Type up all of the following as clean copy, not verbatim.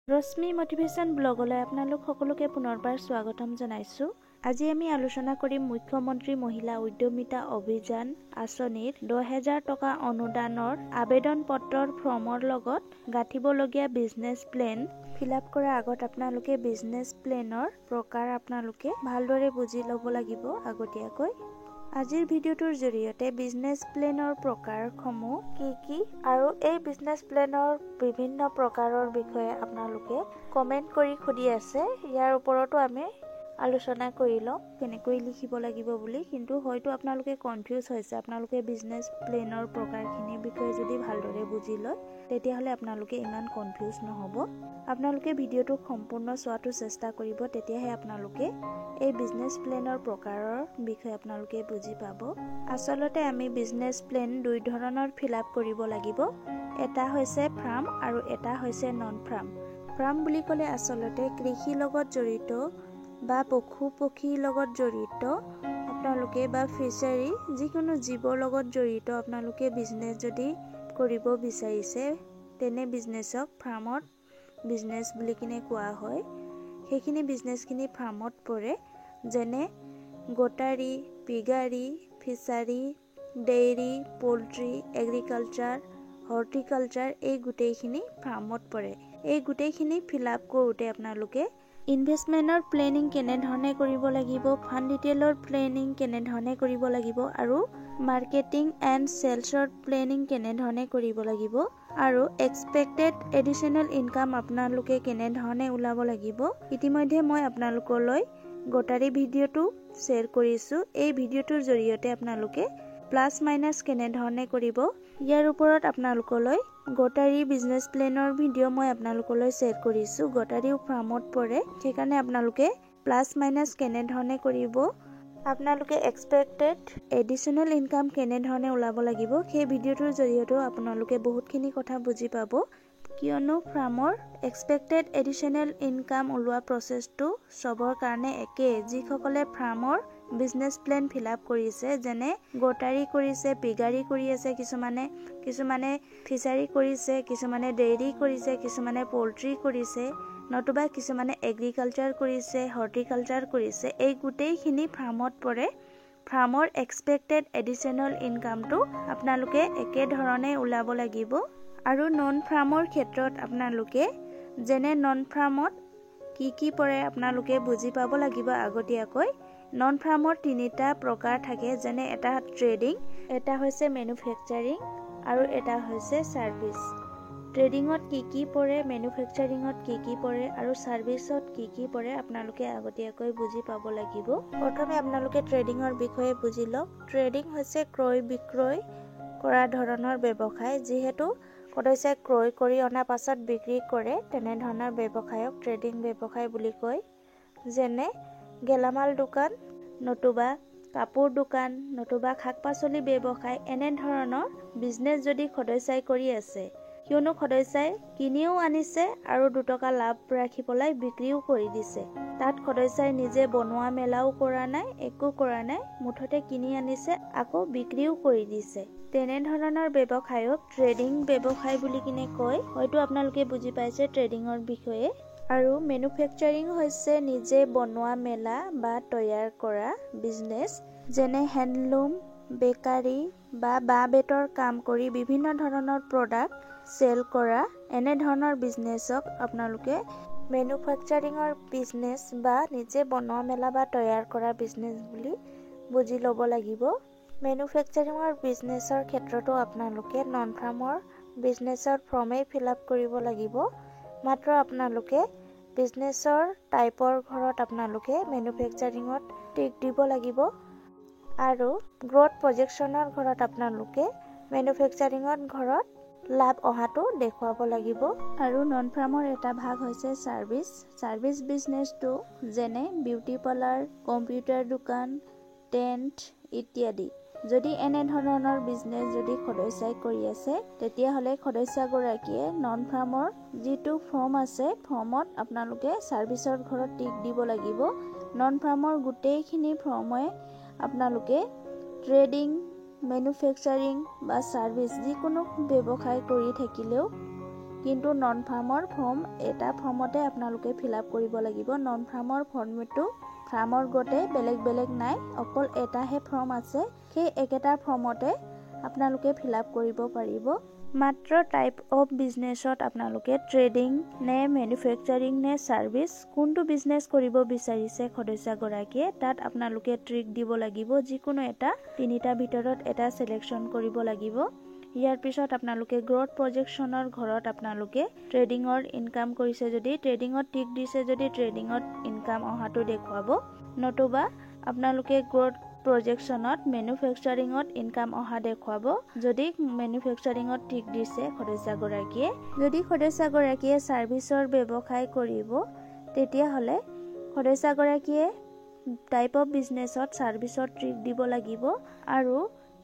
ৰশ্মি motivation ব্লগলৈ আপোনালোক সকলোকে পুনৰবাৰ স্বাগতম জনাইছোঁ। আজি আমি আলোচনা কৰিম মুখ্যমন্ত্ৰী মহিলা উদ্যমিতা অভিযান আঁচনিৰ 10,000 টকা অনুদানৰ আবেদন পত্ৰৰ ফৰ্মৰ লগত গাঁঠিবলগীয়া বিজনেছ প্লেন ফিল আপ কৰাৰ আগত আপোনালোকে বিজনেছ প্লেনৰ প্ৰকাৰ আপোনালোকে ভালদৰে বুজি ল'ব লাগিব আগতীয়াকৈ। আজিৰ ভিডিঅ'টোৰ জৰিয়তে বিজনেছ প্লেনৰ প্ৰকাৰসমূহ কি আৰু এই বিজনেছ প্লেনৰ বিভিন্ন প্ৰকাৰৰ বিষয়ে আপোনালোকে কমেণ্ট কৰি সুধি আছে। ইয়াৰ ওপৰতো আমি আলোচনা কৰি লওঁ কেনেকৈ লিখিব লাগিব বুলি, কিন্তু হয়তো আপোনালোকে কনফিউজ হৈছে। আপোনালোকে বিজনেছ প্লেনৰ প্ৰকাৰখিনিৰ বিষয়ে যদি ভালদৰে বুজি লয় তেতিয়াহ'লে আপোনালোকে ইমান কনফিউজ নহ'ব। আপোনালোকে ভিডিঅ'টো সম্পূৰ্ণ চোৱাটো চেষ্টা কৰিব, তেতিয়াহে আপোনালোকে এই বিজনেছ প্লেনৰ প্ৰকাৰৰ বিষয়ে আপোনালোকে বুজি পাব। আচলতে আমি বিজনেছ প্লেন দুই ধৰণৰ ফিল আপ কৰিব লাগিব। এটা হৈছে ফাৰ্ম আৰু এটা হৈছে নন ফাৰ্ম। ফাৰ্ম বুলি ক'লে আচলতে কৃষিৰ লগত জড়িত বা পশু পক্ষীৰ লগত জড়িত আপোনালোকে বা ফিচাৰী যিকোনো জীৱৰ লগত জড়িত আপোনালোকে বিজনেছ যদি কৰিব বিচাৰিছে তেনে বিজনেছক ফাৰ্মত বিজনেছ বুলি কিনে কোৱা হয়। সেইখিনি বিজনেছখিনি ফাৰ্মত পৰে, যেনে গোটাৰী, পিগাৰী, ফিচাৰী, ডেইৰী, পল্ট্ৰি, এগ্ৰিকালচাৰ, হৰ্টিকালচাৰ, এই গোটেইখিনি ফাৰ্মত পৰে। এই গোটেইখিনি ফিল আপ কৰোঁতে আপোনালোকে ইনভেষ্টমেণ্টৰ প্লেনিং কেনেধৰণে কৰিব লাগিব, ফাণ্ড ডিটেইলৰ প্লেনিং কেনেধৰণে কৰিব লাগিব আৰু মাৰ্কেটিং এণ্ড চেলছৰ প্লেনিং কেনেধৰণে কৰিব লাগিব আৰু এক্সপেক্টেড এডিশ্যনেল ইনকাম আপোনালোকে কেনেধৰণে ওলাব লাগিব। ইতিমধ্যে মই আপোনালোকলৈ গোটাৰী ভিডিঅ'টো শ্বেয়াৰ কৰিছোঁ। এই ভিডিঅ'টোৰ জৰিয়তে আপোনালোকে প্লাছ মাইনাছ কেনেধৰণে কৰিব ইয়াৰ ওপৰত আপোনালোকলৈ গোটাৰী বিজনেছ প্লেনৰ ভিডিঅ' মই আপোনালোকলৈ শ্বেয়াৰ কৰিছোঁ। গোটাৰীও ফাৰ্মত পৰে, সেইকাৰণে আপোনালোকে প্লাছ মাইনাছ কেনেধৰণে কৰিব, আপোনালোকে এক্সপেক্টেড এডিশ্যনেল ইনকাম কেনেধৰণে ওলাব লাগিব, সেই ভিডিঅ'টোৰ জৰিয়তেও আপোনালোকে বহুতখিনি কথা বুজি পাব। কিয়নো ফাৰ্মৰ এক্সপেক্টেড এডিশ্যনেল ইনকাম ওলোৱা প্ৰচেছটো চবৰ কাৰণে একেই। যিসকলে ফাৰ্মৰ বিজনেছ প্লেন ফিল আপ কৰিছে, যেনে গোটাৰী কৰিছে, পিগাৰী কৰি আছে, কিছুমানে ফিচাৰী কৰিছে, কিছুমানে ডেইৰী কৰিছে, কিছুমানে পল্ট্ৰি কৰিছে, নতুবা কিছুমানে এগ্ৰিকালচাৰ কৰিছে, হৰ্টিকালচাৰ কৰিছে, এই গোটেইখিনি ফাৰ্মত পৰে। ফাৰ্মৰ এক্সপেক্টেড এডিশ্যনেল ইনকামটো আপোনালোকে একেধৰণে ওলাব লাগিব। আৰু নন ফাৰ্মৰ ক্ষেত্ৰত আপোনালোকে যেনে নন ফাৰ্মত কি পৰে আপোনালোকে বুজি পাব লাগিব আগতীয়াকৈ। নন ফাৰ্মৰ তিনিটা প্ৰকাৰ থাকে, যেনে এটা ট্ৰেডিং, এটা হৈছে মেনুফেকচাৰিং আৰু এটা হৈছে ছাৰ্ভিচ। ট্ৰেডিঙত কি পৰে, মেনুফেকচাৰিঙত কি পৰে আৰু ছাৰ্ভিচত কি পৰে আপোনালোকে আগতীয়াকৈ বুজি পাব লাগিব। প্ৰথমে আপোনালোকে ট্ৰেডিঙৰ বিষয়ে বুজি লওক। ট্ৰেডিং হৈছে ক্ৰয় বিক্ৰয় কৰা ধৰণৰ ব্যৱসায়। যিহেতু সদস্যাই ক্ৰয় কৰি অনা পাছত বিক্ৰী কৰে, তেনেধৰণৰ ব্যৱসায়ক ট্ৰেডিং ব্যৱসায় বুলি কয়। যেনে গেলামাল দোকান, নতুবা কাপোৰ দোকান, নতুবা শাক পাচলি ব্যৱসায়, এনেধৰণৰ বিজনেছ যদি সদস্যাই কৰি আছে, কিয়নো সদস্যাই কিনিও আনিছে আৰু 2 টকা লাভ ৰাখি পেলাই বিক্ৰীও কৰি দিছে। তাত সদস্যাই নিজে বনোৱা মেলাও কৰা নাই, একো কৰা নাই, মুঠতে কিনি আনিছে আকৌ বিক্ৰীও কৰি দিছে। তেনেধৰণৰ ব্যৱসায়ক ট্ৰেডিং ব্যৱসায় বুলি কিনে কয়। হয়তো আপোনালোকে বুজি পাইছে ট্ৰেডিঙৰ বিষয়ে। আৰু মেনুফেকচাৰিং হৈছে নিজে বনোৱা মেলা বা তৈয়াৰ কৰা বিজনেছ, যেনে হেণ্ডলুম, বেকাৰী বা বাঁহ বেতৰ কাম কৰি বিভিন্ন ধৰণৰ প্ৰডাক্ট চেল কৰা, এনেধৰণৰ বিজনেছক আপোনালোকে মেনুফেকচাৰিঙৰ বিজনেছ বা নিজে বনোৱা মেলা বা তৈয়াৰ কৰা বিজনেছ বুলি বুজি ল'ব লাগিব। মেনুফেকচাৰিঙৰ বিজনেছৰ ক্ষেত্ৰতো আপোনালোকে নন ফাৰ্মৰ বিজনেছৰ ফৰ্মেই ফিল আপ কৰিব লাগিব। মাত্ৰ আপোনালোকে বিজনেছৰ টাইপৰ ঘৰত আপোনালোকে মেনুফেকচাৰিঙত টিক দিব লাগিব আৰু গ্ৰ'থ প্ৰজেকশ্যনৰ ঘৰত আপোনালোকে মেনুফেকচাৰিঙত ঘৰত লাভ অহাটো দেখুৱাব লাগিব। আৰু নন ফাৰ্মৰ এটা ভাগ হৈছে ছাৰ্ভিচ। ছাৰ্ভিচ বিজনেছটো যেনে বিউটি পাৰ্লাৰ, কম্পিউটাৰ দোকান, টেণ্ট ইত্যাদি। যদি এনেধৰণৰ বিজনেছ যদি সদস্যাই কৰি আছে, তেতিয়াহ'লে সদস্যাগৰাকীয়ে নন ফাৰ্মৰ যিটো ফৰ্ম আছে, ফৰ্মত আপোনালোকে ছাৰ্ভিচৰ ঘৰত টিক দিব লাগিব। নন ফাৰ্মৰ গোটেইখিনি ফৰ্মে আপোনালোকে ট্ৰেডিং, মেনুফেকচাৰিং বা ছাৰ্ভিচ যিকোনো ব্যৱসায় কৰি থাকিলেও কিন্তু নন ফাৰ্মৰ ফৰ্ম এটা ফৰ্মতে আপোনালোকে ফিল আপ কৰিব লাগিব। নন ফাৰ্মৰ ফৰ্মটো ফাৰ্মৰ গতে বেলেগ বেলেগ নাই, অকল এটাহে ফৰ্ম আছে। সেই একেটা ফৰ্মতে আপোনালোকে ফিল আপ কৰিব পাৰিব। মাত্ৰ টাইপ অফ বিজনেছত আপোনালোকে ট্ৰেডিং নে মেনুফেকচাৰিং নে ছাৰ্ভিচ কোনটো বিজনেছ কৰিব বিচাৰিছে সদস্যগৰাকীয়ে তাত আপোনালোকে ট্ৰিক দিব লাগিব। যিকোনো এটা তিনিটাৰ ভিতৰত এটা চিলেকশ্যন কৰিব লাগিব। ইয়াৰ পিছত আপোনালোকে গ্ৰথ প্ৰজেকশ্যনৰ ঘৰত আপোনালোকে ট্ৰেডিঙৰ ইনকাম কৰিছে যদি ট্ৰেডিঙত টিক দিছে যদি ট্ৰেডিঙত ইনকাম অহাটো দেখুৱাব, নতুবা আপোনালোকে গ্ৰথ প্ৰজেকশ্যনত মেনুফেকচাৰিঙত ইনকাম অহা দেখুৱাব যদি মেনুফেকচাৰিঙত টিক দিছে সদস্যগৰাকীয়ে। যদি সদস্যগৰাকীয়ে ছাৰ্ভিচৰ ব্যৱসায় কৰিব তেতিয়াহ'লে সদস্যগৰাকীয়ে টাইপ অফ বিজনেছত ছাৰ্ভিচত টিক দিব লাগিব আৰু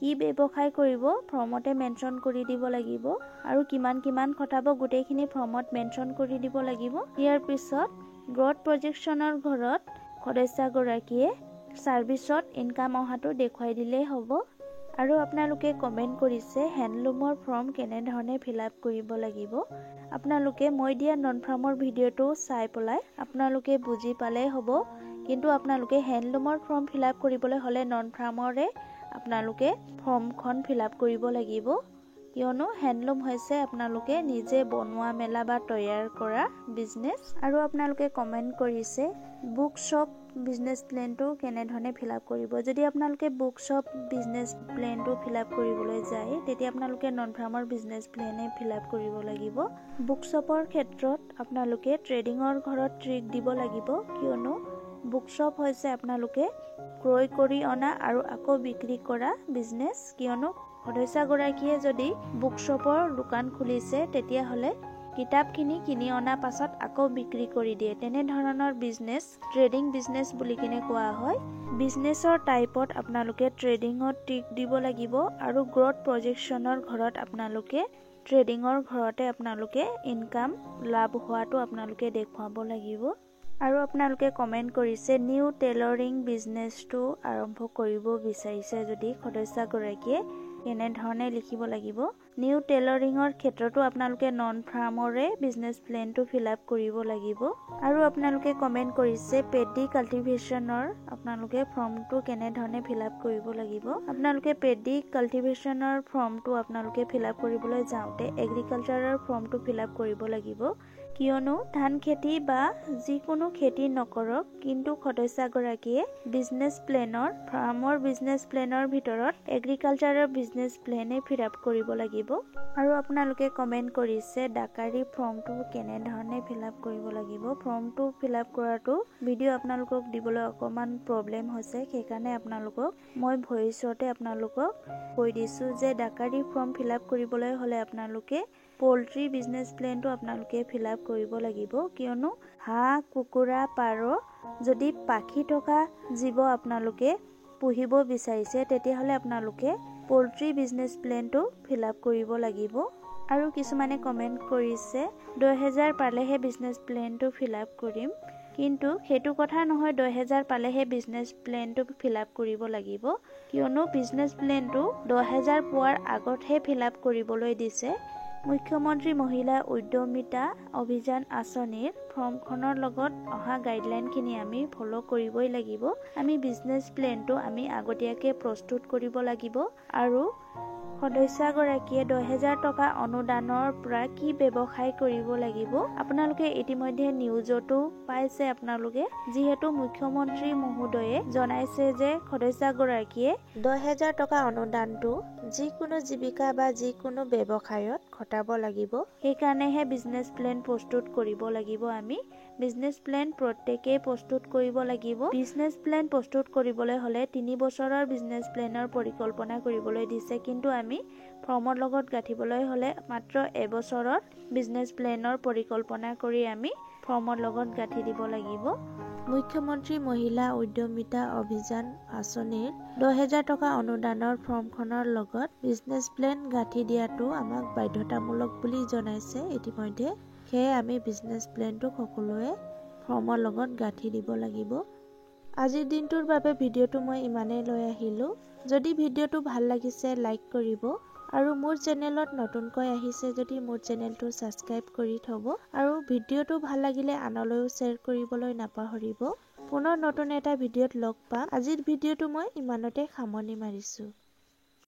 কি ব্যৱসায় কৰিব ফৰ্মতে মেনশ্যন কৰি দিব লাগিব আৰু কিমান খটাব গোটেইখিনি ফৰ্মত মেনশ্যন কৰি দিব লাগিব। ইয়াৰ পিছত গ্ৰথ প্ৰজেকশ্যনৰ ঘৰত সদস্যগৰাকীয়ে ছাৰ্ভিচত ইনকাম অহাটো দেখুৱাই দিলেই হ'ব। আৰু আপোনালোকে কমেণ্ট কৰিছে হেণ্ডলুমৰ ফৰ্ম কেনেধৰণে ফিল আপ কৰিব লাগিব। আপোনালোকে মই দিয়া নন ফাৰ্মৰ ভিডিঅ'টো চাই পেলাই আপোনালোকে বুজি পালেই হ'ব। কিন্তু আপোনালোকে হেণ্ডলুমৰ ফৰ্ম ফিল আপ কৰিবলৈ হ'লে নন ফাৰ্মৰে আপোনালোকে ফৰ্মখন ফিল আপ কৰিব লাগিব, কিয়নো হেণ্ডলুম হৈছে আপোনালোকে নিজে বনোৱা মেলা বা তৈয়াৰ কৰা বিজনেছ। আৰু আপোনালোকে কমেণ্ট কৰিছে বুক শ্বপ বিজনেছ প্লেনটো কেনেধৰণে ফিল আপ কৰিব। যদি আপোনালোকে বুক শ্বপ বিজনেছ প্লেনটো ফিল আপ কৰিবলৈ যায় তেতিয়া আপোনালোকে নন ফাৰ্মৰ বিজনেছ প্লেনে ফিল আপ কৰিব লাগিব। বুক শ্বপৰ ক্ষেত্ৰত আপোনালোকে ট্ৰেডিঙৰ ঘৰত ট্ৰিক দিব লাগিব, কিয়নো বুক শ্বপ হৈছে আপোনালোকে ক্ৰয় কৰি অনা আৰু আকৌ বিক্ৰী কৰা বিজনেছ। কিয়নো সদস্যগৰাকীয়ে যদি বুক শ্বপৰ দোকান খুলিছে তেতিয়াহ'লে কিতাপখিনি কিনি অনা পাছত আকৌ বিক্ৰী কৰি দিয়ে, তেনেধৰণৰ বিজনেছ ট্ৰেডিং বিজনেছ বুলি কিনে কোৱা হয়। বিজনেছৰ টাইপত আপোনালোকে ট্ৰেডিঙত টিক দিব লাগিব আৰু গ্ৰথ প্ৰজেকশ্যনৰ ঘৰত আপোনালোকে ট্ৰেডিঙৰ ঘৰতে আপোনালোকে ইনকাম লাভ হোৱাটো আপোনালোকে দেখুৱাব লাগিব। আৰু আপোনালোকে কমেণ্ট কৰিছে নিউ টেইলৰিং বিজনেছটো আৰম্ভ কৰিব বিচাৰিছে যদি সদস্যগৰাকীয়ে কেনেধৰণে লিখিব লাগিব। নিউ টেইলৰিঙৰ ক্ষেত্ৰতো আপোনালোকে নন ফাৰ্মৰে বিজনেছ প্লেনটো ফিল আপ কৰিব লাগিব। আৰু আপোনালোকে কমেণ্ট কৰিছে পেডি কাল্টিভেশ্যনৰ আপোনালোকে ফৰ্মটো কেনেধৰণে ফিল আপ কৰিব লাগিব। আপোনালোকে পেডি কাল্টিভেশ্যনৰ ফৰ্মটো আপোনালোকে ফিল আপ কৰিবলৈ যাওঁতে এগ্ৰিকালচাৰৰ ফৰ্মটো ফিল আপ কৰিব লাগিব, কিয়নো ধান খেতি বা যিকোনো খেতি নকৰক কিন্তু সদস্যগৰাকীয়ে বিজনেছ প্লেনৰ ফাৰ্মৰ বিজনেছ প্লেনৰ ভিতৰত এগ্ৰিকালচাৰৰ বিজনেছ প্লেনে ফিল আপ কৰিব লাগিব। আৰু আপোনালোকে কমেণ্ট কৰিছে ডাকাৰী ফৰ্মটো কেনেধৰণে ফিল আপ কৰিব লাগিব। ফৰ্মটো ফিল আপ কৰাটো ভিডিঅ' আপোনালোকক দিবলৈ অকণমান প্ৰব্লেম হৈছে, সেইকাৰণে আপোনালোকক মই ভইচতে আপোনালোকক কৈ দিছোঁ যে ডাকাৰী ফৰ্ম ফিল আপ কৰিবলৈ হ'লে আপোনালোকে পল্ট্ৰি বিজনেছ প্লেনটো আপোনালোকে ফিল আপ কৰিব লাগিব, কিয়নো হাঁহ কুকুৰা পাৰ যদি পাখি থকা জীৱ আপোনালোকে পুহিব বিচাৰিছে তেতিয়াহ'লে আপোনালোকে পল্ট্ৰি বিজনেছ প্লেনটো ফিল আপ কৰিব লাগিব। আৰু কিছুমানে কমেণ্ট কৰিছে 10,000 পালেহে বিজনেছ প্লেনটো ফিল আপ কৰিম, কিন্তু সেইটো কথা নহয় 10,000 পালেহে বিজনেছ প্লেনটো ফিল আপ কৰিব লাগিব, কিয়নো বিজনেছ প্লেনটো 10,000 পোৱাৰ আগতহে ফিল আপ কৰিবলৈ দিছে। মুখ্যমন্ত্ৰী মহিলা উদ্যমিতা অভিযান আঁচনিৰ ফৰ্মখনৰ লগত অহা গাইডলাইনখিনি আমি ফ'ল' কৰিবই লাগিব। আমি বিজনেছ প্লেনটো আমি আগতীয়াকৈ প্ৰস্তুত কৰিব লাগিব আৰু সদস্যগৰাকীয়ে 10,000 টকা অনুদানৰ পৰা কি ব্যৱসায় কৰিব লাগিব আপোনালোকে ইতিমধ্যে নিউজতো পাইছে। আপোনালোকে যিহেতু মুখ্যমন্ত্ৰী মহোদয়ে জনাইছে যে সদস্যগৰাকীয়ে 10,000 টকা অনুদানটো যিকোনো জীৱিকা বা যিকোনো ব্যৱসায়ত খটাব লাগিব, সেইকাৰণেহে বিজনেছ প্লেন প্ৰস্তুত কৰিব লাগিব। আমি বিজনেছ প্লেন প্ৰত্যেকেই প্ৰস্তুত কৰিব লাগিব। বিজনেছ প্লেন প্ৰস্তুত কৰিবলৈ হ'লে 3 বছৰৰ বিজনেছ প্লেনৰ পৰিকল্পনা কৰিবলৈ দিছে, কিন্তু আমি ফৰ্মৰ লগত গাঁঠিবলৈ হ'লে মাত্ৰ এবছৰৰ বিজনেছ প্লেনৰ পৰিকল্পনা কৰি আমি ফৰ্মৰ লগত গাঁঠি দিব লাগিব। মুখ্যমন্ত্ৰী মহিলা উদ্যমিতা অভিযান আঁচনিৰ 10,000 টকা অনুদানৰ ফৰ্মখনৰ লগত বিজনেছ প্লেন গাঁঠি দিয়াটো আমাক বাধ্যতামূলক বুলি জনাইছে ইতিমধ্যে, সেয়ে আমি বিজনেছ প্লেনটো সকলোৱে ফৰ্মৰ লগত গাঁঠি দিব লাগিব। আজিৰ দিনটোৰ বাবে ভিডিঅ'টো মই ইমানেই লৈ আহিলোঁ। যদি ভিডিঅ'টো ভাল লাগিছে লাইক কৰিব, আৰু মোৰ চেনেলত নতুনকৈ আহিছে যদি মোৰ চেনেলটো ছাবস্ক্ৰাইব কৰি থব আৰু ভিডিঅ'টো ভাল লাগিলে আনলৈও শ্বেয়াৰ কৰিবলৈ নাপাহৰিব। পুনৰ নতুন এটা ভিডিঅ'ত লগ পাম। আজিৰ ভিডিঅ'টো মই ইমানতে সামৰণি মাৰিছো।